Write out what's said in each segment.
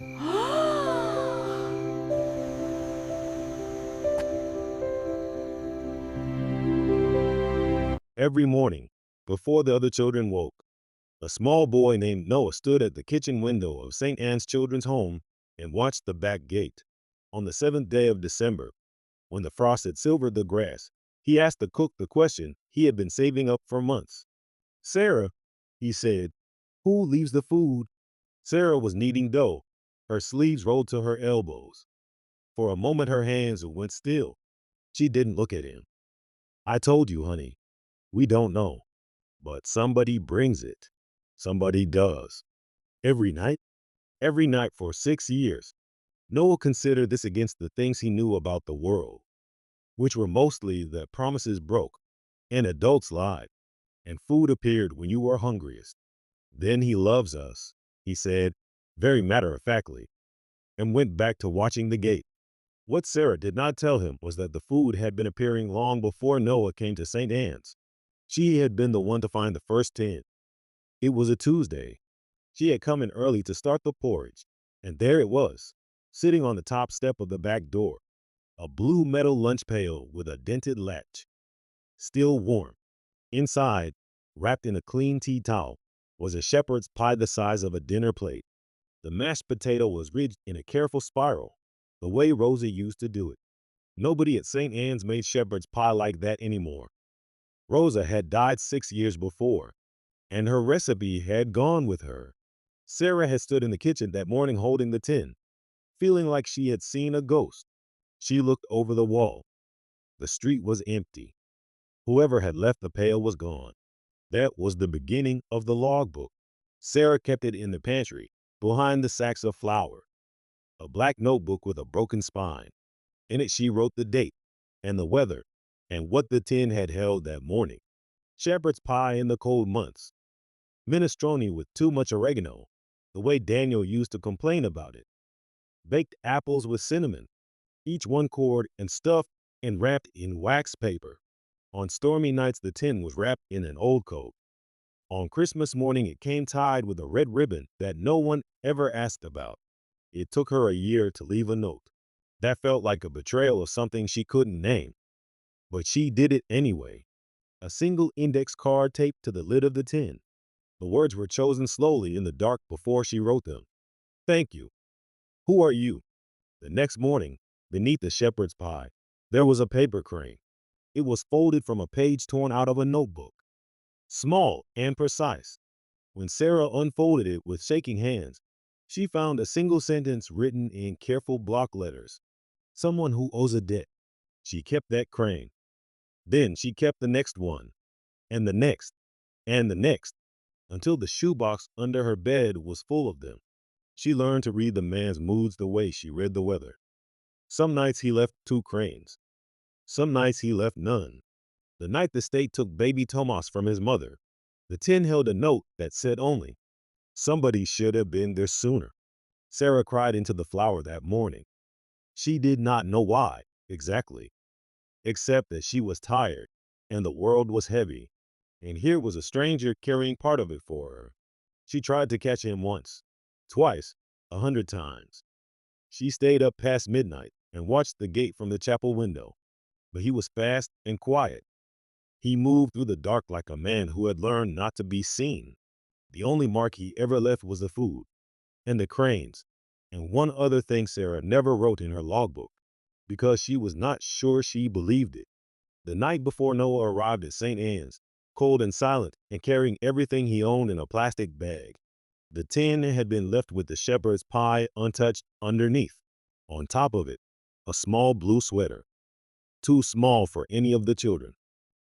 Every morning, before the other children woke, a small boy named Noah stood at the kitchen window of St. Anne's Children's Home and watched the back gate. On the 7th day of December, when the frost had silvered the grass, he asked the cook the question he had been saving up for months. "Sarah," he said, "who leaves the food?" Sarah was kneading dough. Her sleeves rolled to her elbows. For a moment her hands went still. She didn't look at him. "I told you, honey, we don't know. But somebody brings it. Somebody does. Every night? Every night for 6 years." Noah considered this against the things he knew about the world, which were mostly that promises broke, and adults lied, and food appeared when you were hungriest. "Then he loves us," he said, very matter-of-factly, and went back to watching the gate. What Sarah did not tell him was that the food had been appearing long before Noah came to St. Anne's. She had been the one to find the first 10. It was a Tuesday. She had come in early to start the porridge, and there it was, sitting on the top step of the back door, a blue metal lunch pail with a dented latch, still warm. Inside, wrapped in a clean tea towel, was a shepherd's pie the size of a dinner plate. The mashed potato was ridged in a careful spiral, the way Rosa used to do it. Nobody at St. Anne's made shepherd's pie like that anymore. Rosa had died 6 years before, and her recipe had gone with her. Sarah had stood in the kitchen that morning holding the tin, feeling like she had seen a ghost. She looked over the wall. The street was empty. Whoever had left the pail was gone. That was the beginning of the logbook. Sarah kept it in the pantry, behind the sacks of flour, a black notebook with a broken spine. In it she wrote the date, and the weather, and what the tin had held that morning. Shepherd's pie in the cold months. Minestrone with too much oregano, the way Daniel used to complain about it. Baked apples with cinnamon, each one cored and stuffed and wrapped in wax paper. On stormy nights the tin was wrapped in an old coat. On Christmas morning it came tied with a red ribbon that no one ever asked about. It took her a year to leave a note. That felt like a betrayal of something she couldn't name. But she did it anyway. A single index card taped to the lid of the tin. The words were chosen slowly in the dark before she wrote them. "Thank you. Who are you?" The next morning, beneath the shepherd's pie, there was a paper crane. It was folded from a page torn out of a notebook, small and precise. When Sarah unfolded it with shaking hands, she found a single sentence written in careful block letters. "Someone who owes a debt." She kept that crane. Then she kept the next one, and the next, and the next, until the shoebox under her bed was full of them. She learned to read the man's moods the way she read the weather. Some nights he left 2 cranes. Some nights he left none. The night the state took baby Tomas from his mother, the tin held a note that said only, "Somebody should have been there sooner." Sarah cried into the flour that morning. She did not know why, exactly, except that she was tired, and the world was heavy, and here was a stranger carrying part of it for her. She tried to catch him once, twice, 100 times. She stayed up past midnight and watched the gate from the chapel window, but he was fast and quiet. He moved through the dark like a man who had learned not to be seen. The only mark he ever left was the food, and the cranes, and one other thing Sarah never wrote in her logbook, because she was not sure she believed it. The night before Noah arrived at St. Anne's, cold and silent and carrying everything he owned in a plastic bag, the tin had been left with the shepherd's pie untouched underneath. On top of it, a small blue sweater, too small for any of the children.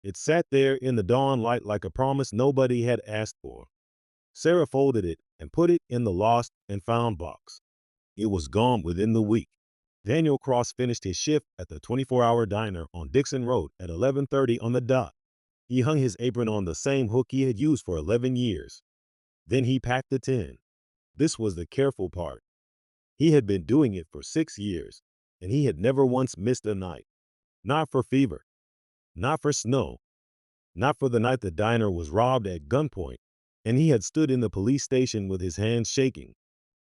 It sat there in the dawn light like a promise nobody had asked for. Sarah folded it and put it in the lost and found box. It was gone within the week. Daniel Cross finished his shift at the 24-hour diner on Dixon Road at 11:30 on the dot. He hung his apron on the same hook he had used for 11 years. Then he packed the tin. This was the careful part. He had been doing it for 6 years, and he had never once missed a night. Not for fever, not for snow, not for the night the diner was robbed at gunpoint, and he had stood in the police station with his hands shaking.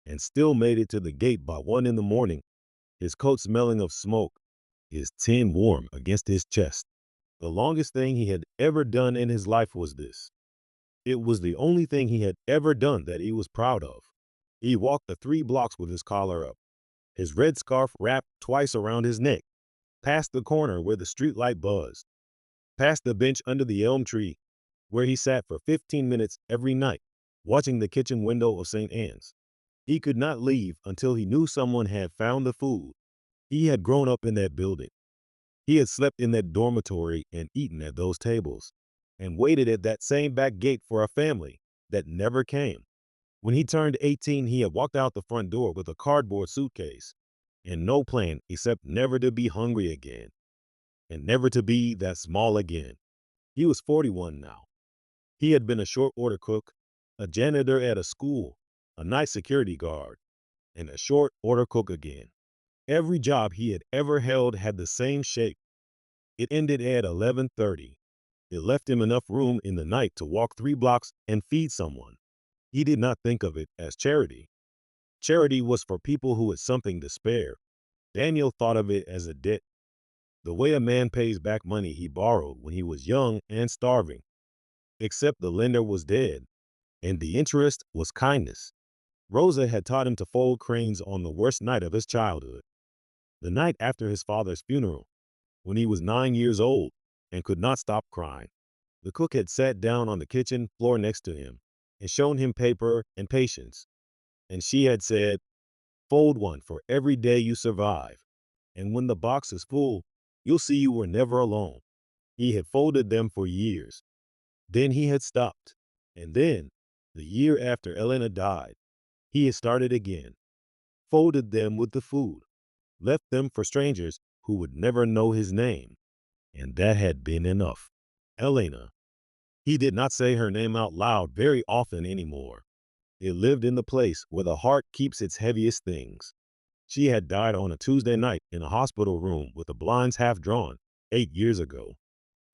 and still made it to the gate by 1 in the morning, his coat smelling of smoke, his tin warm against his chest. The longest thing he had ever done in his life was this. It was the only thing he had ever done that he was proud of. He walked the 3 blocks with his collar up, his red scarf wrapped twice around his neck, past the corner where the streetlight buzzed, past the bench under the elm tree, where he sat for 15 minutes every night, watching the kitchen window of St. Anne's. He could not leave until he knew someone had found the food. He had grown up in that building. He had slept in that dormitory and eaten at those tables, and waited at that same back gate for a family that never came. When he turned 18, he had walked out the front door with a cardboard suitcase and no plan except never to be hungry again and never to be that small again. He was 41 now. He had been a short order cook, a janitor at a school, a night security guard, and a short order cook again. Every job he had ever held had the same shape. It ended at 11:30. It left him enough room in the night to walk 3 blocks and feed someone. He did not think of it as charity. Charity was for people who had something to spare. Daniel thought of it as a debt, the way a man pays back money he borrowed when he was young and starving, except the lender was dead, and the interest was kindness. Rosa had taught him to fold cranes on the worst night of his childhood, the night after his father's funeral, when he was 9 years old and could not stop crying. The cook had sat down on the kitchen floor next to him and shown him paper and patience, and she had said, "Fold one for every day you survive, and when the box is full, you'll see you were never alone." He had folded them for years. Then he had stopped. And then, the year after Elena died, he had started again, folded them with the food, left them for strangers who would never know his name. And that had been enough. Elena. He did not say her name out loud very often anymore. It lived in the place where the heart keeps its heaviest things. She had died on a Tuesday night in a hospital room with the blinds half drawn 8 years ago.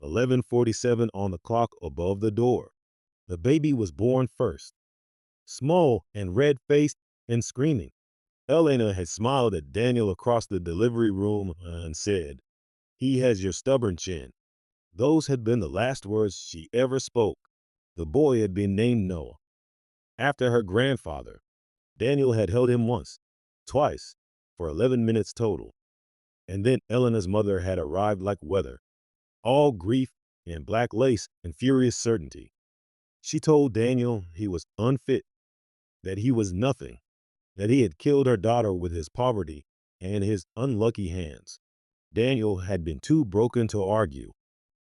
11:47 on the clock above the door. The baby was born first, small and red-faced and screaming. Elena had smiled at Daniel across the delivery room and said, "He has your stubborn chin." Those had been the last words she ever spoke. The boy had been named Noah, after her grandfather. Daniel had held him once, twice, for 11 minutes total. And then Elena's mother had arrived like weather, all grief and black lace and furious certainty. She told Daniel he was unfit, that he was nothing, that he had killed her daughter with his poverty and his unlucky hands. Daniel had been too broken to argue.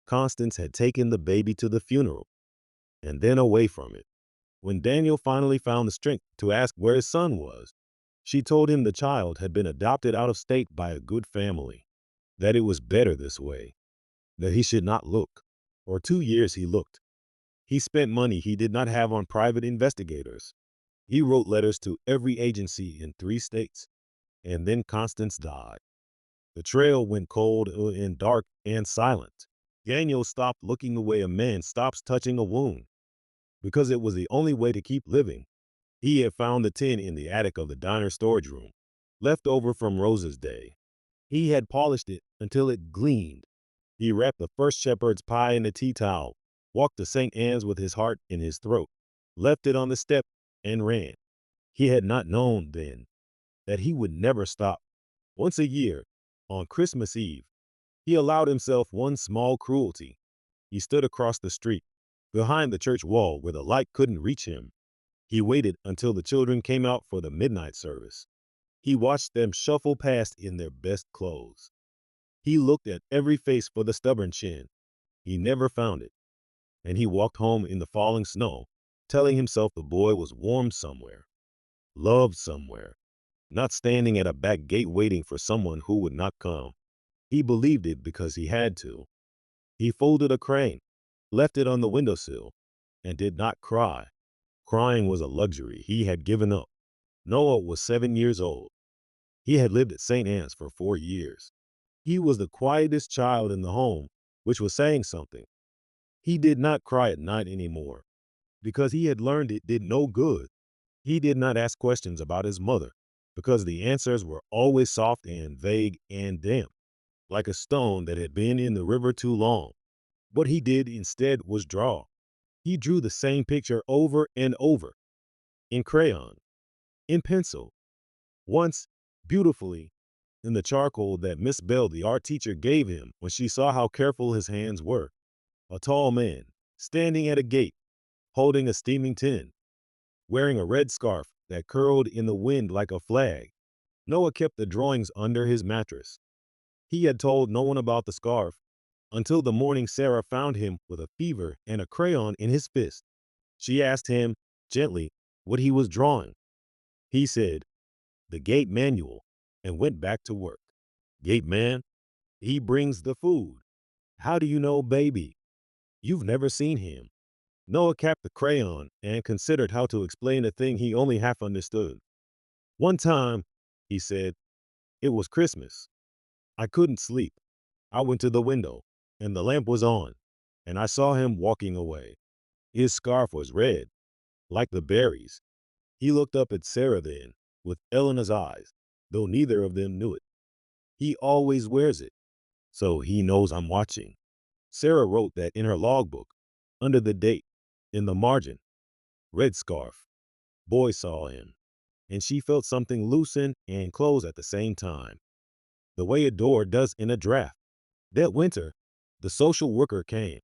Constance had taken the baby to the funeral and then away from it. When Daniel finally found the strength to ask where his son was, she told him the child had been adopted out of state by a good family, that it was better this way, that he should not look. For 2 years he looked. He spent money he did not have on private investigators. He wrote letters to every agency in 3 states. And then Constance died. The trail went cold and dark and silent. Daniel stopped looking the way a man stops touching a wound, because it was the only way to keep living. He had found the tin in the attic of the diner storage room, left over from Rosa's day. He had polished it until it gleamed. He wrapped the first shepherd's pie in a tea towel, walked to St. Anne's with his heart in his throat, left it on the step, and ran. He had not known then that he would never stop. Once a year, on Christmas Eve, he allowed himself one small cruelty. He stood across the street, behind the church wall where the light couldn't reach him. He waited until the children came out for the midnight service. He watched them shuffle past in their best clothes. He looked at every face for the stubborn chin. He never found it. And he walked home in the falling snow, telling himself the boy was warm somewhere, loved somewhere, not standing at a back gate waiting for someone who would not come. He believed it because he had to. He folded a crane, left it on the windowsill, and did not cry. Crying was a luxury he had given up. Noah was 7 years old. He had lived at St. Anne's for 4 years. He was the quietest child in the home, which was saying something. He did not cry at night anymore, because he had learned it did no good. He did not ask questions about his mother because the answers were always soft and vague and damp, like a stone that had been in the river too long. What he did instead was draw. He drew the same picture over and over, in crayon, in pencil, once, beautifully, in the charcoal that Miss Bell, the art teacher, gave him when she saw how careful his hands were. A tall man, standing at a gate, holding a steaming tin, wearing a red scarf that curled in the wind like a flag. Noah kept the drawings under his mattress. He had told no one about the scarf until the morning Sarah found him with a fever and a crayon in his fist. She asked him, gently, what he was drawing. He said, the gate manual, and went back to work. Gate man, he brings the food. How do you know, baby? You've never seen him. Noah capped the crayon and considered how to explain a thing he only half understood. One time, he said, it was Christmas. I couldn't sleep. I went to the window, and the lamp was on, and I saw him walking away. His scarf was red, like the berries. He looked up at Sarah then, with Elena's eyes, though neither of them knew it. He always wears it, so he knows I'm watching. Sarah wrote that in her logbook, under the date, in the margin. Red scarf. Boy saw him, and she felt something loosen and close at the same time, the way a door does in a draft. That winter, the social worker came.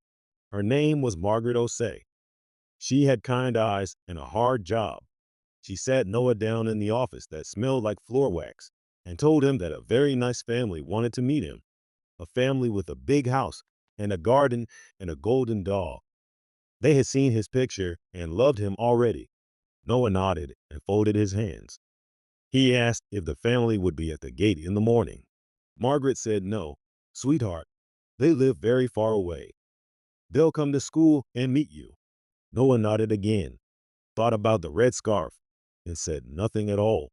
Her name was Margaret Osei. She had kind eyes and a hard job. She sat Noah down in the office that smelled like floor wax and told him that a very nice family wanted to meet him, a family with a big house and a garden and a golden dog. They had seen his picture and loved him already. Noah nodded and folded his hands. He asked if the family would be at the gate in the morning. Margaret said no. Sweetheart, they live very far away. They'll come to school and meet you. Noah nodded again, thought about the red scarf, and said nothing at all.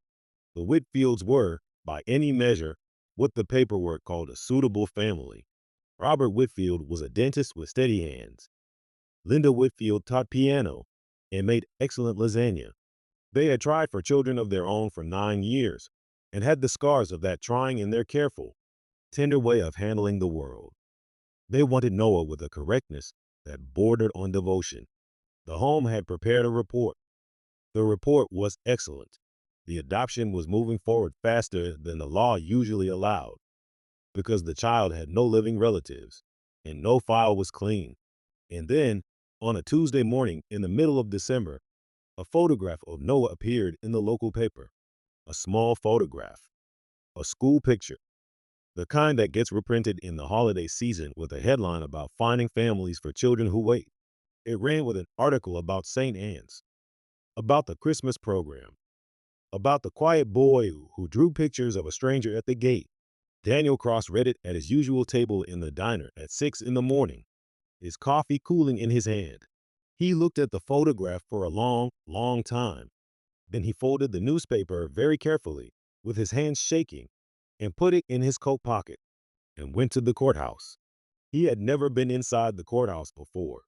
The Whitfields were, by any measure, what the paperwork called a suitable family. Robert Whitfield was a dentist with steady hands. Linda Whitfield taught piano and made excellent lasagna. They had tried for children of their own for 9 years and had the scars of that trying in their careful, tender way of handling the world. They wanted Noah with a correctness that bordered on devotion. The home had prepared a report. The report was excellent. The adoption was moving forward faster than the law usually allowed because the child had no living relatives and no file was clean. And then, on a Tuesday morning in the middle of December, a photograph of Noah appeared in the local paper. A small photograph, a school picture, the kind that gets reprinted in the holiday season with a headline about finding families for children who wait. It ran with an article about St. Anne's, about the Christmas program, about the quiet boy who drew pictures of a stranger at the gate. Daniel Cross read it at his usual table in the diner at 6 in the morning, his coffee cooling in his hand. He looked at the photograph for a long, long time. Then he folded the newspaper very carefully, with his hands shaking, and put it in his coat pocket, and went to the courthouse. He had never been inside the courthouse before.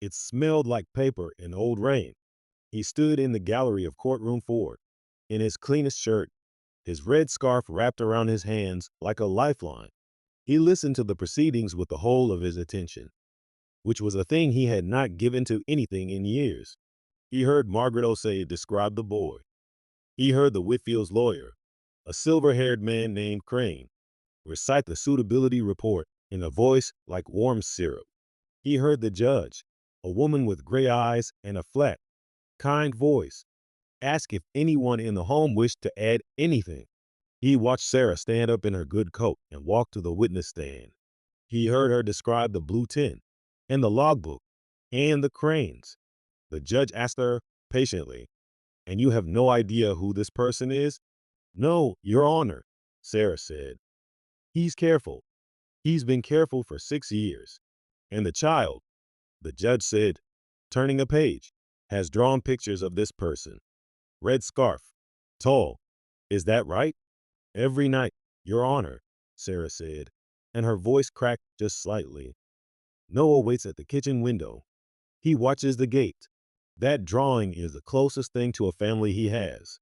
It smelled like paper and old rain. He stood in the gallery of courtroom 4, in his cleanest shirt, his red scarf wrapped around his hands like a lifeline. He listened to the proceedings with the whole of his attention, which was a thing he had not given to anything in years. He heard Margaret Osei describe the boy. He heard the Whitfield's lawyer, a silver-haired man named Crane, recite the suitability report in a voice like warm syrup. He heard the judge, a woman with gray eyes and a flat, kind voice, ask if anyone in the home wished to add anything. He watched Sarah stand up in her good coat and walk to the witness stand. He heard her describe the blue tin and the logbook and the cranes. The judge asked her patiently, "And you have no idea who this person is?" "No, Your Honor," Sarah said. "He's careful. He's been careful for 6 years. And the child," the judge said, turning a page, "has drawn pictures of this person. Red scarf, tall. Is that right?" "Every night, Your Honor," Sarah said, and her voice cracked just slightly. Noah waits at the kitchen window. He watches the gate. That drawing is the closest thing to a family he has.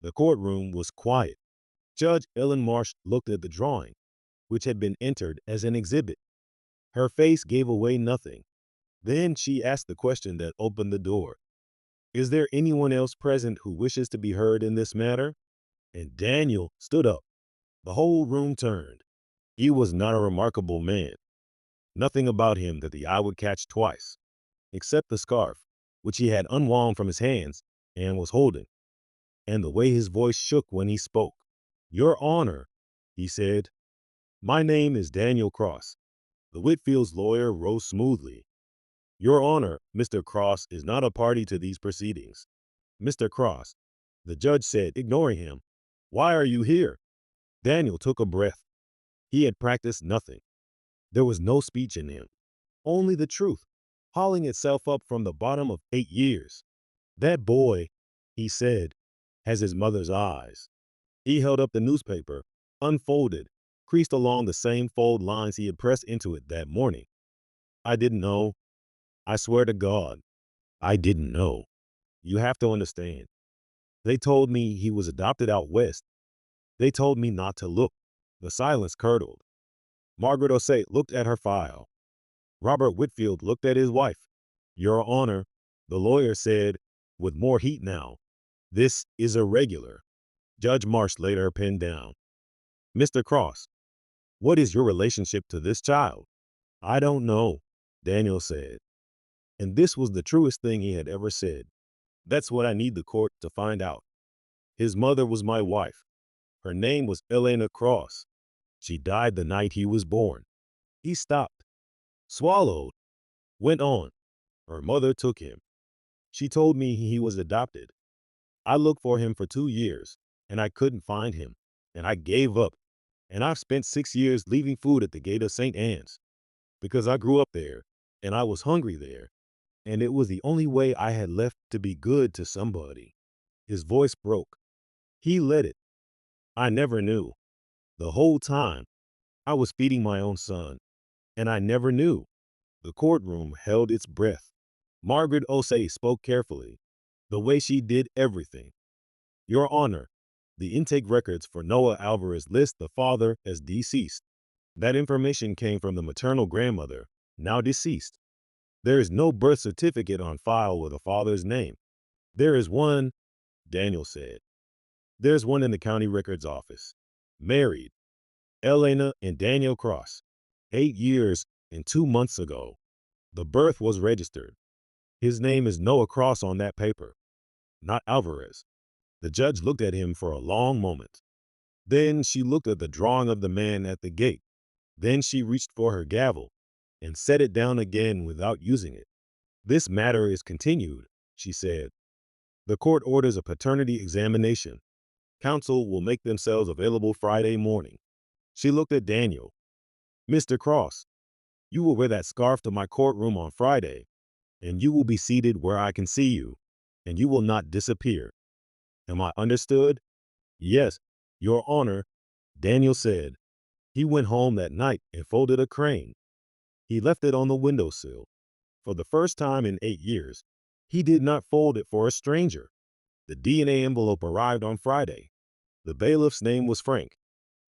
The courtroom was quiet. Judge Ellen Marsh looked at the drawing, which had been entered as an exhibit. Her face gave away nothing. Then she asked the question that opened the door. Is there anyone else present who wishes to be heard in this matter? And Daniel stood up. The whole room turned. He was not a remarkable man. Nothing about him that the eye would catch twice, except the scarf, which he had unwound from his hands and was holding, and the way his voice shook when he spoke. Your Honor, he said, my name is Daniel Cross. The Whitfield's lawyer rose smoothly. Your Honor, Mr. Cross is not a party to these proceedings. Mr. Cross, the judge said, ignoring him, why are you here? Daniel took a breath. He had practiced nothing. There was no speech in him, only the truth, hauling itself up from the bottom of 8 years. That boy, he said, has his mother's eyes. He held up the newspaper, unfolded, creased along the same fold lines he had pressed into it that morning. I didn't know. I swear to God, I didn't know. You have to understand. They told me he was adopted out west. They told me not to look. The silence curdled. Margaret Osei looked at her file. Robert Whitfield looked at his wife. Your Honor, the lawyer said, with more heat now, this is irregular. Judge Marsh laid her pen down. Mr. Cross, what is your relationship to this child? I don't know, Daniel said. And this was the truest thing he had ever said. That's what I need the court to find out. His mother was my wife. Her name was Elena Cross. She died the night he was born. He stopped, swallowed, went on. Her mother took him. She told me he was adopted. I looked for him for 2 years, and I couldn't find him, and I gave up. And I've spent 6 years leaving food at the gate of St. Anne's, because I grew up there, and I was hungry there, and it was the only way I had left to be good to somebody. His voice broke. He let it. I never knew. The whole time, I was feeding my own son, and I never knew. The courtroom held its breath. Margaret Osei spoke carefully, the way she did everything. Your Honor, the intake records for Noah Alvarez list the father as deceased. That information came from the maternal grandmother, now deceased. There is no birth certificate on file with a father's name. There is one, Daniel said. There's one in the county records office. Married, Elena and Daniel Cross, 8 years and 2 months ago. The birth was registered. His name is Noah Cross on that paper, not Alvarez. The judge looked at him for a long moment. Then she looked at the drawing of the man at the gate. Then she reached for her gavel and set it down again without using it. This matter is continued, she said. The court orders a paternity examination. Counsel will make themselves available Friday morning. She looked at Daniel. Mr. Cross, you will wear that scarf to my courtroom on Friday, and you will be seated where I can see you, and you will not disappear. Am I understood? Yes, Your Honor, Daniel said. He went home that night and folded a crane. He left it on the windowsill. For the first time in 8 years, he did not fold it for a stranger. The DNA envelope arrived on Friday. The bailiff's name was Frank,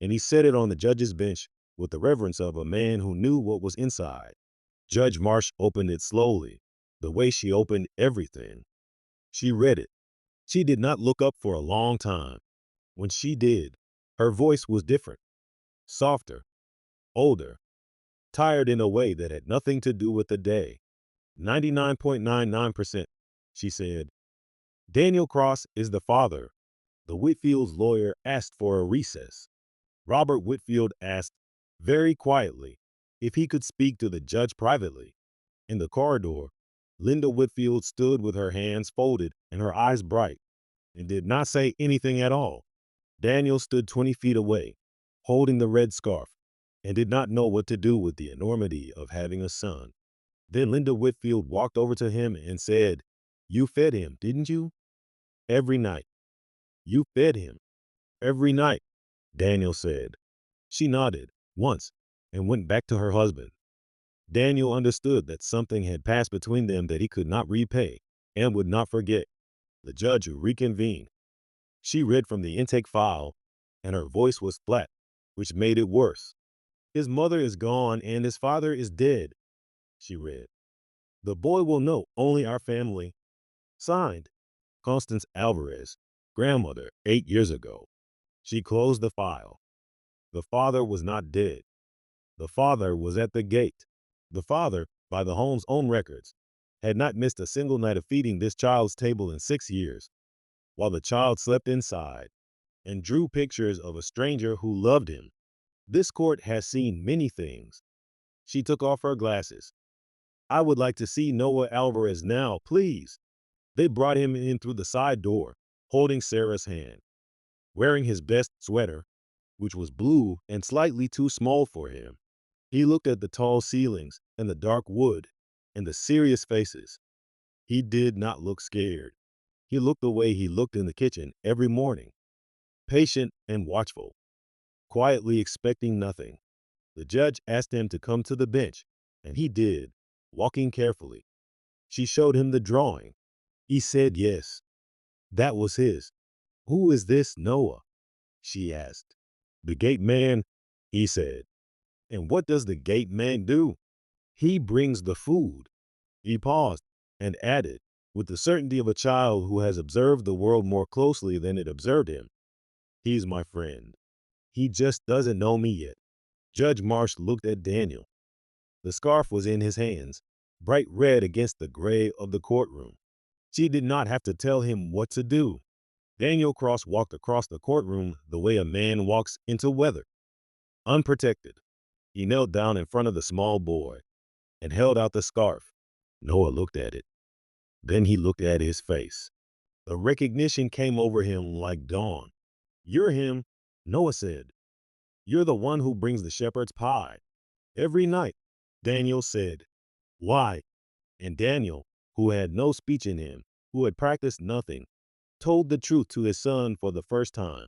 and he set it on the judge's bench with the reverence of a man who knew what was inside. Judge Marsh opened it slowly, the way she opened everything. She read it. She did not look up for a long time. When she did, her voice was different, softer, older, tired in a way that had nothing to do with the day. 99.99%, she said. Daniel Cross is the father. The Whitfield's lawyer asked for a recess. Robert Whitfield asked, very quietly, if he could speak to the judge privately. In the corridor, Linda Whitfield stood with her hands folded and her eyes bright, and did not say anything at all. Daniel stood 20 feet away, holding the red scarf, and did not know what to do with the enormity of having a son. Then Linda Whitfield walked over to him and said, you fed him, didn't you? Every night. You fed him. Every night, Daniel said. She nodded once and went back to her husband. Daniel understood that something had passed between them that he could not repay, and would not forget. The judge reconvened. She read from the intake file, and her voice was flat, which made it worse. His mother is gone and his father is dead, she read. The boy will know only our family. Signed, Constance Alvarez, grandmother, 8 years ago. She closed the file. The father was not dead. The father was at the gate. The father, by the home's own records, had not missed a single night of feeding this child's table in 6 years, while the child slept inside and drew pictures of a stranger who loved him. This court has seen many things. She took off her glasses. I would like to see Noah Alvarez now, please. They brought him in through the side door, holding Sarah's hand, wearing his best sweater, which was blue and slightly too small for him. He looked at the tall ceilings and the dark wood and the serious faces. He did not look scared. He looked the way he looked in the kitchen every morning, patient and watchful, quietly expecting nothing. The judge asked him to come to the bench, and he did, walking carefully. She showed him the drawing. He said yes. That was his. Who is this Noah? She asked. The gate man, he said. And what does the gate man do? He brings the food. He paused and added, with the certainty of a child who has observed the world more closely than it observed him. He's my friend. He just doesn't know me yet. Judge Marsh looked at Daniel. The scarf was in his hands, bright red against the gray of the courtroom. She did not have to tell him what to do. Daniel Cross walked across the courtroom the way a man walks into weather, unprotected. He knelt down in front of the small boy and held out the scarf. Noah looked at it. Then he looked at his face. The recognition came over him like dawn. You're him, Noah said. You're the one who brings the shepherd's pie. Every night, Daniel said. Why? And Daniel, who had no speech in him, who had practiced nothing, told the truth to his son for the first time.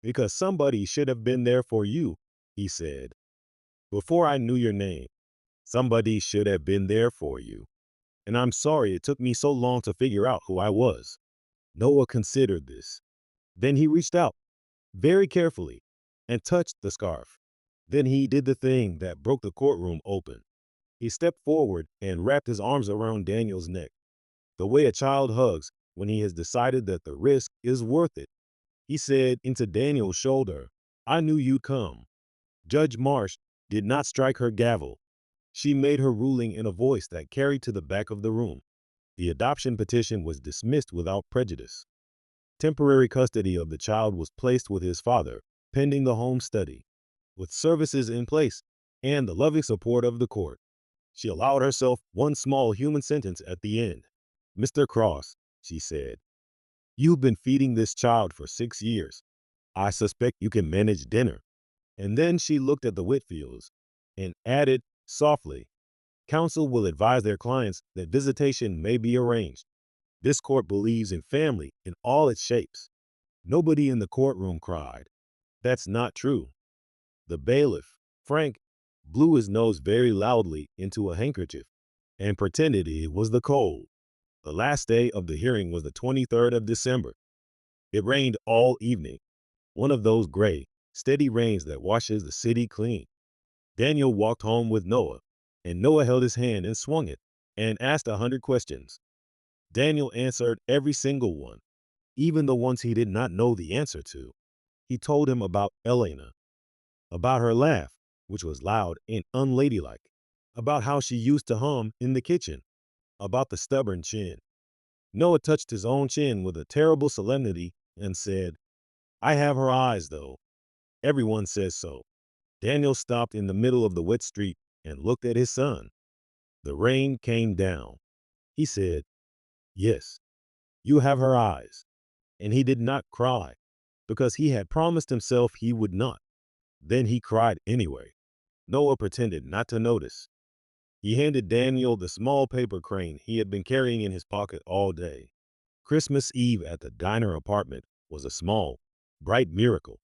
Because somebody should have been there for you, he said. Before I knew your name, somebody should have been there for you. And I'm sorry it took me so long to figure out who I was. Noah considered this. Then he reached out, very carefully, and touched the scarf. Then he did the thing that broke the courtroom open. He stepped forward and wrapped his arms around Daniel's neck, the way a child hugs when he has decided that the risk is worth it. He said into Daniel's shoulder, I knew you'd come. Judge Marsh did not strike her gavel. She made her ruling in a voice that carried to the back of the room. The adoption petition was dismissed without prejudice. Temporary custody of the child was placed with his father, pending the home study, with services in place and the loving support of the court. She allowed herself one small human sentence at the end. Mr. Cross, she said, you've been feeding this child for 6 years. I suspect you can manage dinner. And then she looked at the Whitfields and added softly, counsel will advise their clients that visitation may be arranged. This court believes in family in all its shapes. Nobody in the courtroom cried. That's not true. The bailiff, Frank, blew his nose very loudly into a handkerchief and pretended it was the cold. The last day of the hearing was the 23rd of December. It rained all evening, one of those gray, steady rains that washes the city clean. Daniel walked home with Noah, and Noah held his hand and swung it and asked 100 questions. Daniel answered every single one, even the ones he did not know the answer to. He told him about Elena, about her laugh, which was loud and unladylike, about how she used to hum in the kitchen, about the stubborn chin. Noah touched his own chin with a terrible solemnity and said, I have her eyes, though. Everyone says so. Daniel stopped in the middle of the wet street and looked at his son. The rain came down. He said, yes, you have her eyes. And he did not cry, because he had promised himself he would not. Then he cried anyway. Noah pretended not to notice. He handed Daniel the small paper crane he had been carrying in his pocket all day. Christmas Eve at the Diner apartment was a small, bright miracle.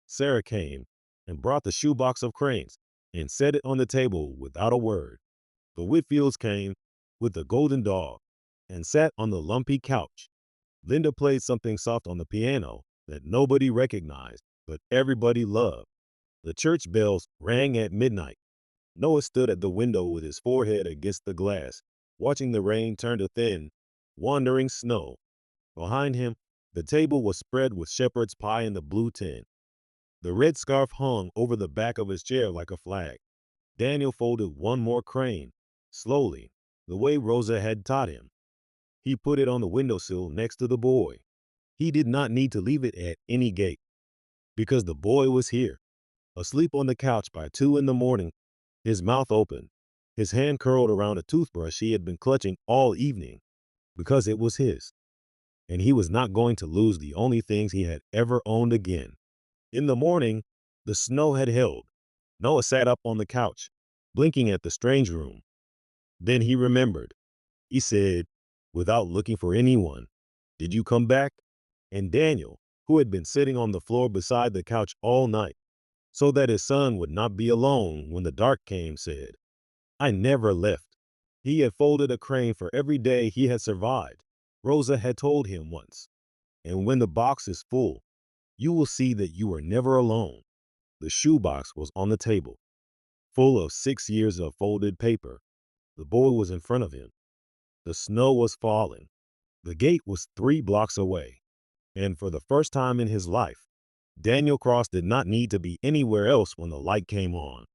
Sarah came and brought the shoebox of cranes and set it on the table without a word. The Whitfields came with the golden dog. and sat on the lumpy couch. Linda played something soft on the piano that nobody recognized, but everybody loved. The church bells rang at midnight. Noah stood at the window with his forehead against the glass, watching the rain turn to thin, wandering snow. Behind him, the table was spread with shepherd's pie in the blue tin. The red scarf hung over the back of his chair like a flag. Daniel folded one more crane, slowly, the way Rosa had taught him. He put it on the windowsill next to the boy. He did not need to leave it at any gate, because the boy was here, asleep on the couch by 2 in the morning, his mouth open, his hand curled around a toothbrush he had been clutching all evening, because it was his, and he was not going to lose the only things he had ever owned again. In the morning, the snow had held. Noah sat up on the couch, blinking at the strange room. Then he remembered. He said, without looking for anyone, "Did you come back?" And Daniel, who had been sitting on the floor beside the couch all night, so that his son would not be alone when the dark came, said, "I never left." He had folded a crane for every day he had survived, Rosa had told him once. And when the box is full, you will see that you are never alone. The shoebox was on the table, full of 6 years of folded paper. The boy was in front of him. The snow was falling. The gate was 3 blocks away. And for the first time in his life, Daniel Cross did not need to be anywhere else when the light came on.